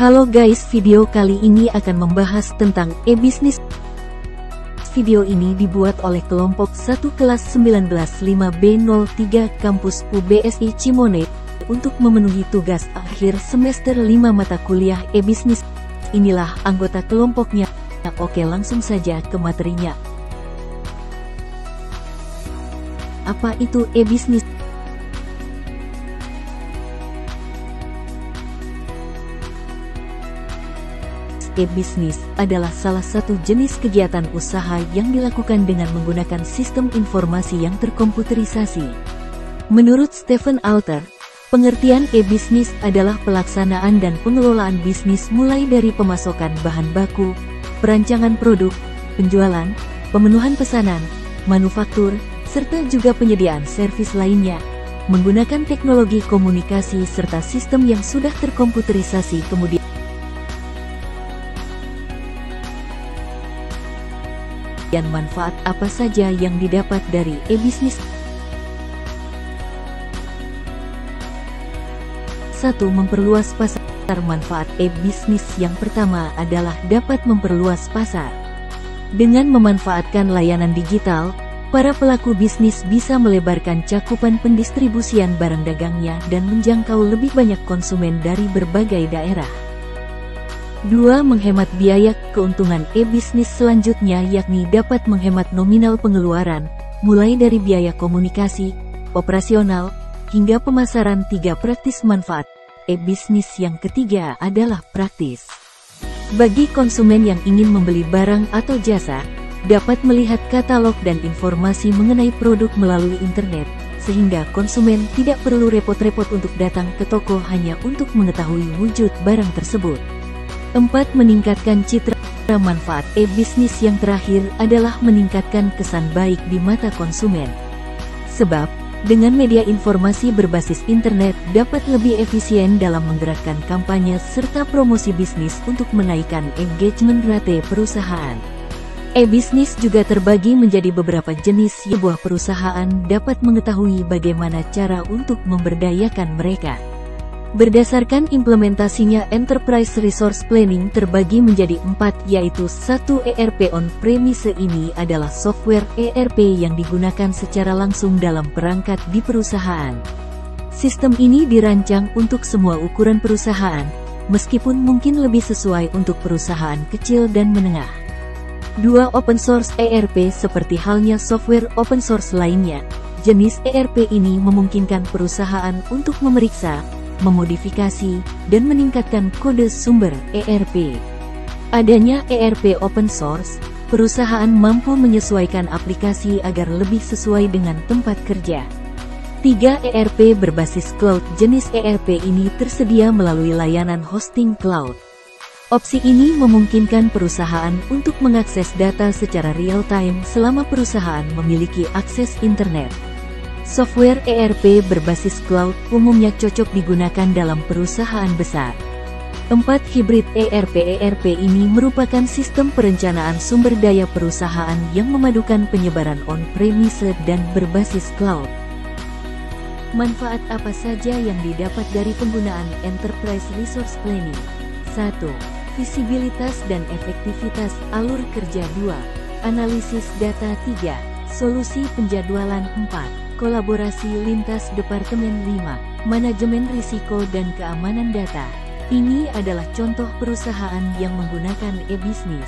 Halo guys, video kali ini akan membahas tentang e-bisnis. Video ini dibuat oleh kelompok 1 kelas 195B03 kampus UBSI Cimone untuk memenuhi tugas akhir semester 5 mata kuliah e-bisnis. Inilah anggota kelompoknya. Oke, langsung saja ke materinya. Apa itu e-bisnis? E-bisnis adalah salah satu jenis kegiatan usaha yang dilakukan dengan menggunakan sistem informasi yang terkomputerisasi. Menurut Stephen Alter, pengertian e-bisnis adalah pelaksanaan dan pengelolaan bisnis mulai dari pemasokan bahan baku, perancangan produk, penjualan, pemenuhan pesanan, manufaktur, serta juga penyediaan servis lainnya, menggunakan teknologi komunikasi serta sistem yang sudah terkomputerisasi. Kemudian manfaat apa saja yang didapat dari e-bisnis? 1. Memperluas pasar. Manfaat e-bisnis yang pertama adalah dapat memperluas pasar. Dengan memanfaatkan layanan digital, para pelaku bisnis bisa melebarkan cakupan pendistribusian barang dagangnya dan menjangkau lebih banyak konsumen dari berbagai daerah. 2. Menghemat biaya. Keuntungan e-bisnis selanjutnya yakni dapat menghemat nominal pengeluaran, mulai dari biaya komunikasi, operasional, hingga pemasaran. 3. Praktis. Manfaat e-bisnis yang ketiga adalah praktis. Bagi konsumen yang ingin membeli barang atau jasa, dapat melihat katalog dan informasi mengenai produk melalui internet, sehingga konsumen tidak perlu repot-repot untuk datang ke toko hanya untuk mengetahui wujud barang tersebut. 4. Meningkatkan citra. Manfaat e-bisnis yang terakhir adalah meningkatkan kesan baik di mata konsumen. Sebab, dengan media informasi berbasis internet dapat lebih efisien dalam menggerakkan kampanye serta promosi bisnis untuk menaikkan engagement rate perusahaan. E-bisnis juga terbagi menjadi beberapa jenis. Sebuah perusahaan dapat mengetahui bagaimana cara untuk memberdayakan mereka. Berdasarkan implementasinya, Enterprise Resource Planning terbagi menjadi 4, yaitu 1. ERP on-premise. Ini adalah software ERP yang digunakan secara langsung dalam perangkat di perusahaan. Sistem ini dirancang untuk semua ukuran perusahaan, meskipun mungkin lebih sesuai untuk perusahaan kecil dan menengah. 2. Open Source ERP. Seperti halnya software open source lainnya, jenis ERP ini memungkinkan perusahaan untuk memeriksa, memodifikasi, dan meningkatkan kode sumber ERP. Adanya ERP open source, perusahaan mampu menyesuaikan aplikasi agar lebih sesuai dengan tempat kerja. 3. ERP berbasis cloud. Jenis ERP ini tersedia melalui layanan hosting cloud. Opsi ini memungkinkan perusahaan untuk mengakses data secara real-time selama perusahaan memiliki akses internet. Software ERP berbasis cloud umumnya cocok digunakan dalam perusahaan besar. 4. Hybrid ERP. ERP ini merupakan sistem perencanaan sumber daya perusahaan yang memadukan penyebaran on-premise dan berbasis cloud. Manfaat apa saja yang didapat dari penggunaan Enterprise Resource Planning? 1. Visibilitas dan efektivitas alur kerja. 2. Analisis data. 3. Solusi penjadwalan. 4. Kolaborasi lintas departemen. 5. Manajemen risiko dan keamanan data. Ini adalah contoh perusahaan yang menggunakan e-bisnis.